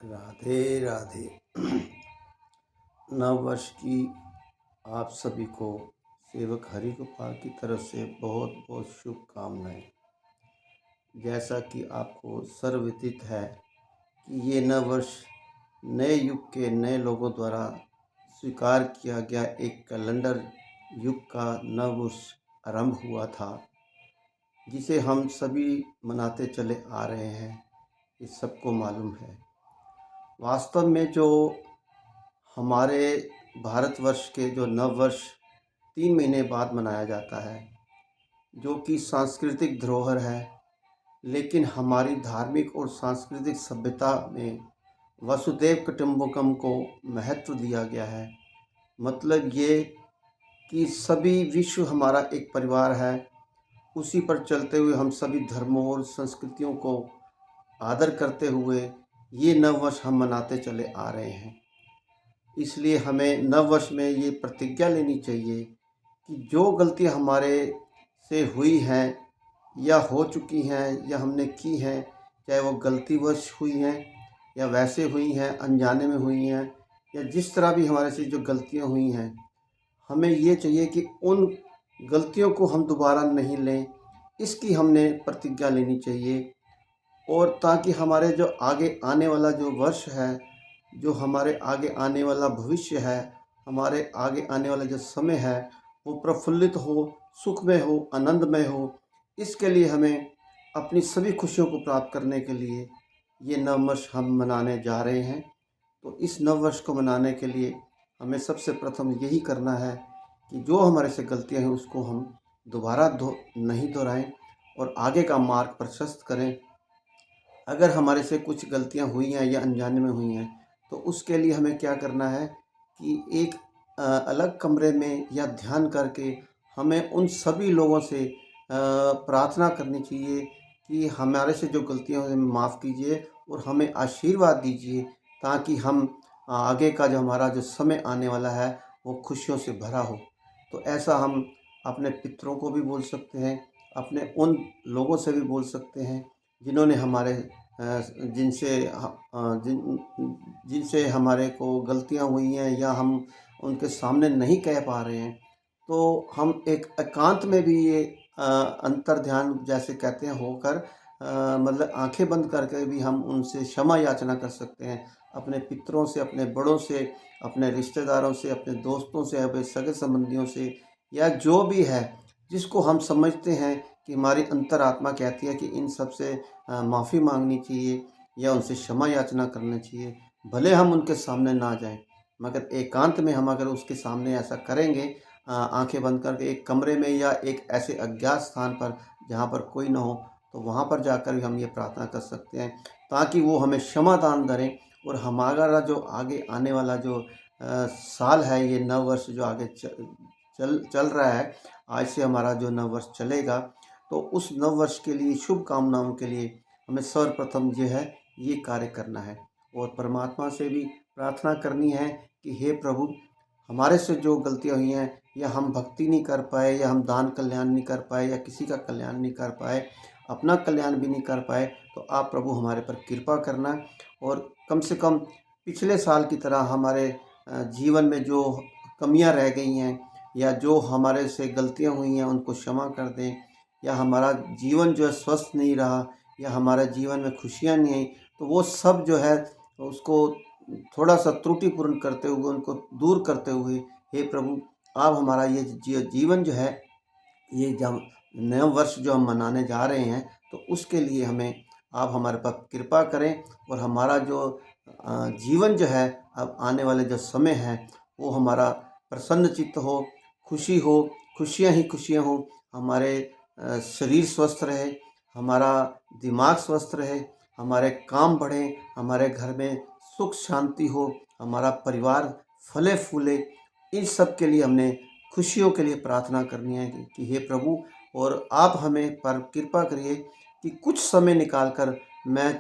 राधे राधे। नव वर्ष की आप सभी को सेवक हरि गोपाल की तरफ से बहुत बहुत शुभकामनाएं। जैसा कि आपको सर्वविदित है कि ये नव वर्ष नए युग के नए लोगों द्वारा स्वीकार किया गया एक कैलेंडर युग का नव वर्ष आरंभ हुआ था, जिसे हम सभी मनाते चले आ रहे हैं। ये सबको मालूम है। वास्तव में जो हमारे भारतवर्ष के जो नव वर्ष 3 महीने बाद मनाया जाता है, जो कि सांस्कृतिक धरोहर है, लेकिन हमारी धार्मिक और सांस्कृतिक सभ्यता में वसुदेव कुटुंबकम को महत्व दिया गया है। मतलब ये कि सभी विश्व हमारा एक परिवार है। उसी पर चलते हुए हम सभी धर्मों और संस्कृतियों को आदर करते हुए ये नववर्ष हम मनाते चले आ रहे हैं। इसलिए हमें नववर्ष में ये प्रतिज्ञा लेनी चाहिए कि जो गलतियां हमारे से हुई हैं या हो चुकी हैं या हमने की हैं, चाहे वो गलतीवश हुई हैं या वैसे हुई हैं, अनजाने में हुई हैं, या जिस तरह भी हमारे से जो गलतियां हुई हैं, हमें ये चाहिए कि उन गलतियों को हम दोबारा नहीं लें। इसकी हमने प्रतिज्ञा लेनी चाहिए, और ताकि हमारे जो आगे आने वाला जो वर्ष है, जो हमारे आगे आने वाला भविष्य है, हमारे आगे आने वाला जो समय है, वो प्रफुल्लित हो, सुखमय हो, आनंदमय हो। इसके लिए हमें अपनी सभी खुशियों को प्राप्त करने के लिए ये नववर्ष हम मनाने जा रहे हैं। तो इस नववर्ष को मनाने के लिए हमें सबसे प्रथम यही करना है कि जो हमारे से गलतियां हैं उसको हम दोबारा नहीं दोहराएं और आगे का मार्ग प्रशस्त करें। अगर हमारे से कुछ गलतियां हुई हैं या अनजाने में हुई हैं, तो उसके लिए हमें क्या करना है कि एक अलग कमरे में या ध्यान करके हमें उन सभी लोगों से प्रार्थना करनी चाहिए कि हमारे से जो गलतियां हुई हमें माफ़ कीजिए और हमें आशीर्वाद दीजिए, ताकि हम आगे का जो हमारा जो समय आने वाला है वो खुशियों से भरा हो। तो ऐसा हम अपने पितरों को भी बोल सकते हैं, अपने उन लोगों से भी बोल सकते हैं जिन्होंने हमारे जिनसे जिनसे हमारे को गलतियां हुई हैं या हम उनके सामने नहीं कह पा रहे हैं। तो हम एक एकांत में भी ये अंतर ध्यान जैसे कहते हैं होकर, मतलब आंखें बंद करके भी हम उनसे क्षमा याचना कर सकते हैं। अपने पितरों से, अपने बड़ों से, अपने रिश्तेदारों से, अपने दोस्तों से, अपने सगे संबंधियों से, या जो भी है जिसको हम समझते हैं कि हमारी अंतरात्मा कहती है कि इन सब से माफ़ी मांगनी चाहिए या उनसे क्षमा याचना करनी चाहिए। भले हम उनके सामने ना जाएं, मगर एकांत में हम अगर उसके सामने ऐसा करेंगे, आंखें बंद करके एक कमरे में या एक ऐसे अज्ञात स्थान पर जहाँ पर कोई ना हो, तो वहाँ पर जाकर भी हम ये प्रार्थना कर सकते हैं, ताकि वो हमें क्षमा दान करें और हमारा जो आगे आने वाला जो साल है, ये नव वर्ष जो आगे चल रहा है, आज से हमारा जो नव वर्ष चलेगा, तो उस नव वर्ष के लिए शुभकामनाओं के लिए हमें सर्वप्रथम जो है ये कार्य करना है और परमात्मा से भी प्रार्थना करनी है कि हे प्रभु, हमारे से जो गलतियां हुई हैं, या हम भक्ति नहीं कर पाए, या हम दान कल्याण नहीं कर पाए, या किसी का कल्याण नहीं कर पाए, अपना कल्याण भी नहीं कर पाए, तो आप प्रभु हमारे पर कृपा करना, और कम से कम पिछले साल की तरह हमारे जीवन में जो कमियां रह गई हैं या जो हमारे से गलतियां हुई हैं उनको क्षमा कर दें, या हमारा जीवन जो है स्वस्थ नहीं रहा, या हमारे जीवन में खुशियां नहीं आई, तो वो सब जो है उसको थोड़ा सा त्रुटिपूर्ण करते हुए, उनको दूर करते हुए, हे प्रभु, आप हमारा ये जीवन जो है, ये जब नया वर्ष जो हम मनाने जा रहे हैं, तो उसके लिए हमें आप हमारे पर कृपा करें, और हमारा जो जीवन जो है अब आने वाले जो समय है वो हमारा प्रसन्न चित्त हो, खुशी हो, खुशियाँ ही खुशियाँ हो, हमारे शरीर स्वस्थ रहे, हमारा दिमाग स्वस्थ रहे, हमारे काम बढ़ें, हमारे घर में सुख शांति हो, हमारा परिवार फले फूले। इन सब के लिए हमने खुशियों के लिए प्रार्थना करनी है कि हे प्रभु, और आप हमें पर कृपा करिए कि कुछ समय निकाल कर मैं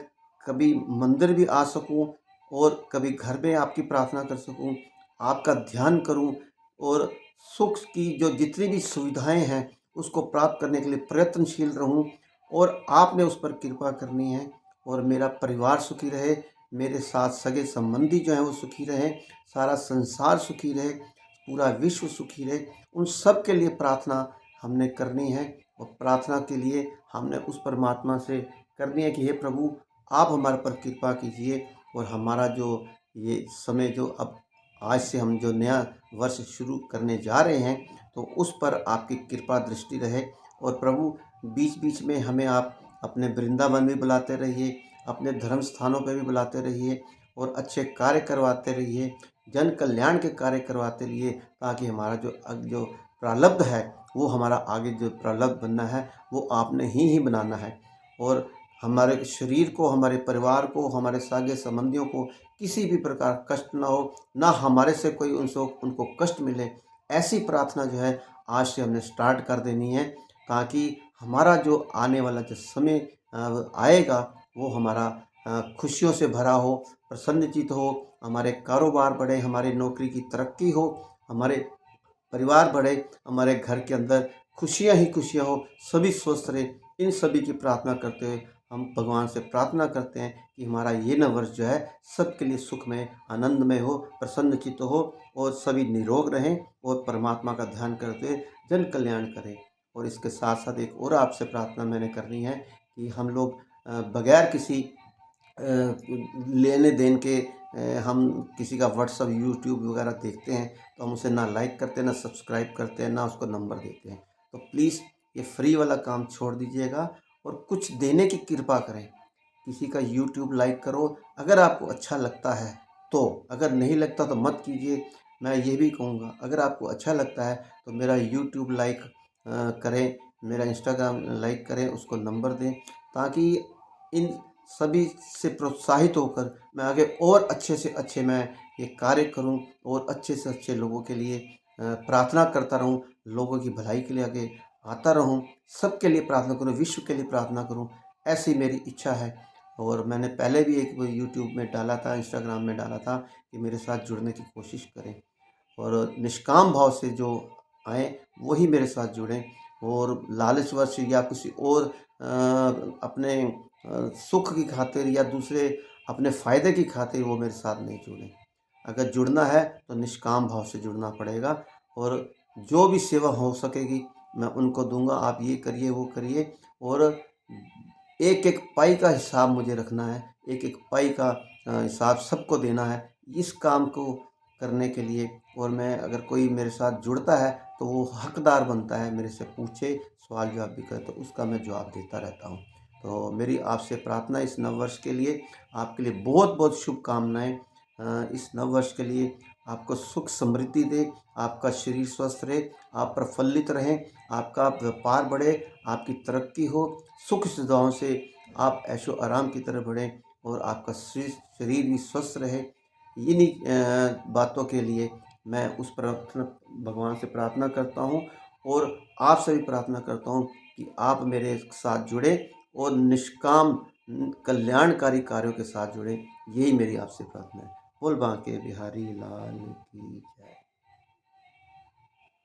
कभी मंदिर भी आ सकूं और कभी घर में आपकी प्रार्थना कर सकूं, आपका ध्यान करूं, और सुख की जो जितनी भी सुविधाएं हैं उसको प्राप्त करने के लिए प्रयत्नशील रहूं, और आपने उस पर कृपा करनी है, और मेरा परिवार सुखी रहे, मेरे साथ सगे संबंधी जो हैं वो सुखी रहें, सारा संसार सुखी रहे, पूरा विश्व सुखी रहे। उन सब के लिए प्रार्थना हमने करनी है और प्रार्थना के लिए हमने उस परमात्मा से करनी है कि हे प्रभु, आप हमारे पर कृपा कीजिए और हमारा जो ये समय जो अब आज से हम जो नया वर्ष शुरू करने जा रहे हैं, तो उस पर आपकी कृपा दृष्टि रहे। और प्रभु, बीच बीच में हमें आप अपने वृंदावन भी बुलाते रहिए, अपने धर्म स्थानों पर भी बुलाते रहिए और अच्छे कार्य करवाते रहिए, जन कल्याण के कार्य करवाते रहिए, ताकि हमारा जो प्रारब्ध है, वो हमारा आगे जो प्रारब्ध बनना है वो आपने ही बनाना है। और हमारे शरीर को, हमारे परिवार को, हमारे सागे संबंधियों को किसी भी प्रकार कष्ट ना हो, ना हमारे से कोई उनको कष्ट मिले। ऐसी प्रार्थना जो है आज से हमने स्टार्ट कर देनी है, ताकि हमारा जो आने वाला जो समय आएगा वो हमारा खुशियों से भरा हो, प्रसन्नचित्त हो, हमारे कारोबार बढ़े, हमारी नौकरी की तरक्की हो, हमारे परिवार बढ़े, हमारे घर के अंदर खुशियाँ ही खुशियाँ हो, सभी स्वस्थ रहे। इन सभी की प्रार्थना करते हुए हम भगवान से प्रार्थना करते हैं कि हमारा ये नव वर्ष जो है सबके लिए सुखमय, आनंदमय हो, प्रसन्नचित्त हो और सभी निरोग रहें और परमात्मा का ध्यान करते हुए जन कल्याण करें। और इसके साथ साथ एक और आपसे प्रार्थना मैंने करनी है कि हम लोग बगैर किसी लेने देन के हम किसी का व्हाट्सअप, यूट्यूब वगैरह देखते हैं, तो हम उसे ना लाइक करते हैं, ना सब्सक्राइब करते हैं, ना उसको नंबर देते हैं। तो प्लीज़ ये फ्री वाला काम छोड़ दीजिएगा और कुछ देने की कृपा करें। किसी का यूट्यूब लाइक करो अगर आपको अच्छा लगता है तो, अगर नहीं लगता तो मत कीजिए। मैं ये भी कहूँगा, अगर आपको अच्छा लगता है तो मेरा यूट्यूब लाइक करें, मेरा इंस्टाग्राम लाइक करें, उसको नंबर दें, ताकि इन सभी से प्रोत्साहित होकर मैं आगे और अच्छे से अच्छे मैं ये कार्य करूं और अच्छे से अच्छे लोगों के लिए प्रार्थना करता रहूं, लोगों की भलाई के लिए आगे आता रहूं, सबके लिए प्रार्थना करूं, विश्व के लिए प्रार्थना करूं, ऐसी मेरी इच्छा है। और मैंने पहले भी एक यूट्यूब में डाला था, इंस्टाग्राम में डाला था कि मेरे साथ जुड़ने की कोशिश करें और निष्काम भाव से जो आएँ वही मेरे साथ जुड़ें और लालचवश या किसी और अपने सुख की खातिर या दूसरे अपने फ़ायदे की खातिर वो मेरे साथ नहीं जुड़ें। अगर जुड़ना है तो निष्काम भाव से जुड़ना पड़ेगा और जो भी सेवा हो सकेगी मैं उनको दूँगा। आप ये करिए, वो करिए और एक-एक पाई का हिसाब मुझे रखना है, एक-एक पाई का हिसाब सबको देना है। इस काम को करने के लिए और मैं अगर कोई मेरे साथ जुड़ता है तो वो हकदार बनता है, मेरे से पूछे, सवाल जवाब भी करे तो उसका मैं जवाब देता रहता हूँ। तो मेरी आपसे प्रार्थना इस नववर्ष के लिए, आपके लिए बहुत-बहुत शुभकामनाएँ। इस नववर्ष के लिए आपको सुख समृद्धि दे, आपका शरीर स्वस्थ रहे, आप प्रफुल्लित रहें, आपका व्यापार बढ़े, आपकी तरक्की हो, सुख सुविधाओं से आप ऐशो आराम की तरफ बढ़ें और आपका शरीर भी स्वस्थ रहे। इन्हीं बातों के लिए मैं उस प्रार्थना भगवान से प्रार्थना करता हूँ और आपसे भी प्रार्थना करता हूँ कि आप मेरे साथ जुड़ें और निष्काम कल्याणकारी कार्यों के साथ जुड़ें। यही मेरी आपसे प्रार्थना है। बोल बांके बिहारी लाल की जय।